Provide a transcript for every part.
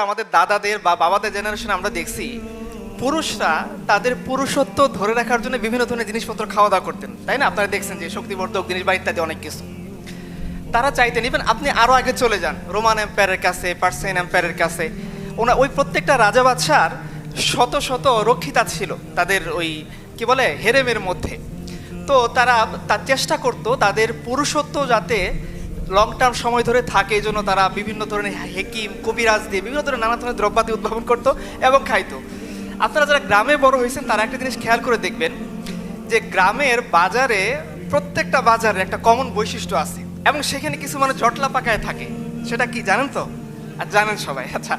আমাদের দাদাদের বা বাবাদের জেনারেশনে আমরা দেখছি পুরুষরা তাদের পুরুষত্ব ধরে রাখার জন্য বিভিন্ন ধরনের জিনিসপত্র খাওয়া দাওয়া করতেন, তাই না? আপনারা দেখছেন যে শক্তিবর্ধক জিনিস বা ইত্যাদি অনেক কিছু তারা চাইতেন। ইভেন আপনি আরো আগে চলে যান রোমান এম্পায়ারের কাছে, পার্সিয়ান এম্পায়ারের কাছে, ওই প্রত্যেকটা রাজা বাদশার শত শত রক্ষিতা ছিল তাদের ওই কি বলে হেরেমের মধ্যে। তো তারা তার চেষ্টা করতো তাদের পুরুষত্ব যাতে লং টার্ম সময় ধরে থাকে, এই জন্য তারা বিভিন্ন ধরনের হেকিম কবিরাজ দিয়ে বিভিন্ন ধরনের নানা ধরনের দ্রব্যাদি উদ্ভাবন করতো এবং খাইতো। আপনারা যারা গ্রামে বড় হয়েছেন তারা একটা জিনিস খেয়াল করে দেখবেন যে গ্রামের বাজারে প্রত্যেকটা বাজারে একটা কমন বৈশিষ্ট্য আছে এবং সেখানে কিছু মানে জটলা পাকায় থাকে। সেটা কি জানেন তো? আর জানেন সবাই? আচ্ছা,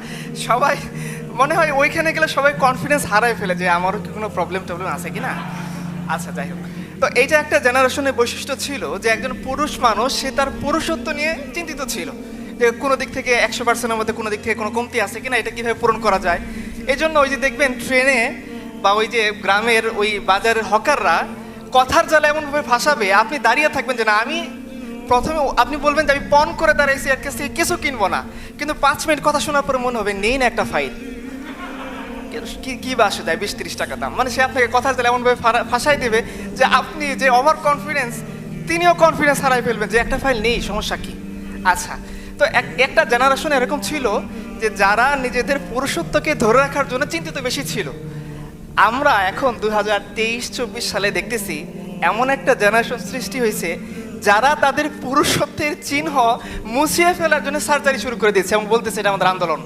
সবাই মনে হয় ওইখানে গেলে সবাই কনফিডেন্স হারায় ফেলে যে আমারও কি কোনো প্রবলেম আছে কি না। আচ্ছা, যাই হোক, তো এইটা একটা জেনারেশনের বৈশিষ্ট্য ছিল যে একজন পুরুষ মানুষ সে তার পুরুষত্ব নিয়ে চিন্তিত ছিল যে কোনো দিক থেকে 100%-এর মধ্যে কোনো দিক থেকে কোনো কমতি আছে কিনা, এটা কীভাবে পূরণ করা যায়। এই জন্য ওই যে দেখবেন ট্রেনে বা ওই যে গ্রামের ওই বাজারের হকাররা কথার জালে এমনভাবে ভাসাবে আপনি দাঁড়িয়ে থাকবেন যে না, আমি প্রথমে আপনি বলবেন যে আমি পণ করে দাঁড়াইছি এর কাছ থেকে কিছু কিনবো না, কিন্তু 5 মিনিট কথা শোনার পরে মনে হবে নেই না একটা ফাইল, কি বা আসে যায় 20-30 টাকা দাম। মানে সে আপনাকে কথার জালে এমনভাবে ফাঁসাই দেবে যে আপনি যে ওভার কনফিডেন্স তিনিও কনফিডেন্স হারাই ফেলবেন যে একটা ফাইল নেই, সমস্যা কি। আচ্ছা, তো একটা জেনারেশন এরকম ছিল যে যারা নিজেদের পুরুষত্বকে ধরে রাখার জন্য চিন্তিত বেশি ছিল। আমরা এখন 2023-24 সালে দেখতেছি এমন একটা জেনারেশন সৃষ্টি হয়েছে যারা তাদের পুরুষত্বের চিহ্ন মুছিয়ে ফেলার জন্য সার্জারি শুরু করে দিয়েছে এবং বলতেছে এটা আমাদের আন্দোলন।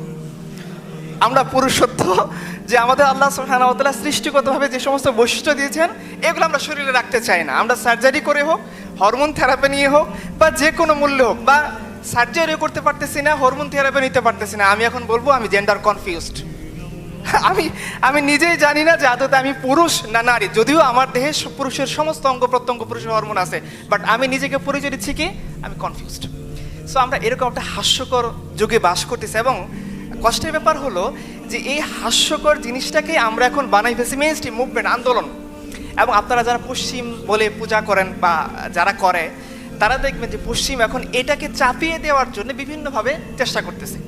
আমরা পুরুষত্ব যে আমাদের আল্লাহ সুবহানাহু ওয়া তাআলা সৃষ্টিগতভাবে যে সমস্ত বৈশিষ্ট্য দিয়েছেন এগুলো আমরা শরীরে রাখতে চাই না। আমরা সার্জারি করে হোক, হরমোন থেরাপি নিয়ে হোক বা যে কোনো মূল্যে হোক, বা সার্জারিও করতে পারতেছি না, হরমোন থেরাপি নিতে পারতেছি না, আমি এখন বলবো আমি জেন্ডার কনফিউজড। আমি নিজেই জানি না যে আদতে আমি পুরুষ না নারী, যদিও আমার দেহে পুরুষের সমস্ত অঙ্গ প্রত্যঙ্গ পুরুষের হরমোন আছে, বাট আমি নিজেকে পরিচয় দিচ্ছি কি আমি কনফিউজড। সো আমরা এরকম একটা হাস্যকর যুগে বাস করতেছি এবং কষ্টের ব্যাপার হলো যে এই হাস্যকর জিনিসটাকে আমরা এখন বানাই ফেলছি মেইনস্ট্রিম মুভমেন্ট, আন্দোলন। এবং আপনারা যারা পশ্চিম বলে পূজা করেন বা যারা করে তারা দেখবেন যে পশ্চিম এখন এটাকে চাপিয়ে দেওয়ার জন্য বিভিন্নভাবে চেষ্টা করতেছে।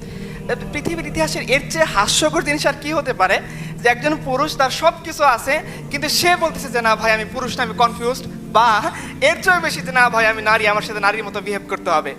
পৃথিবীর ইতিহাসের এর চেয়ে হাস্যকর জিনিস আর কি হতে পারে যে একজন পুরুষ তার সব কিছু আছে কিন্তু সে বলতেছে যে না ভাই আমি পুরুষ না, আমি কনফিউজড, বা এর চেয়ে বেশি যে না ভাই আমি নারী, আমার সাথে নারীর মতো বিহেভ করতে হবে।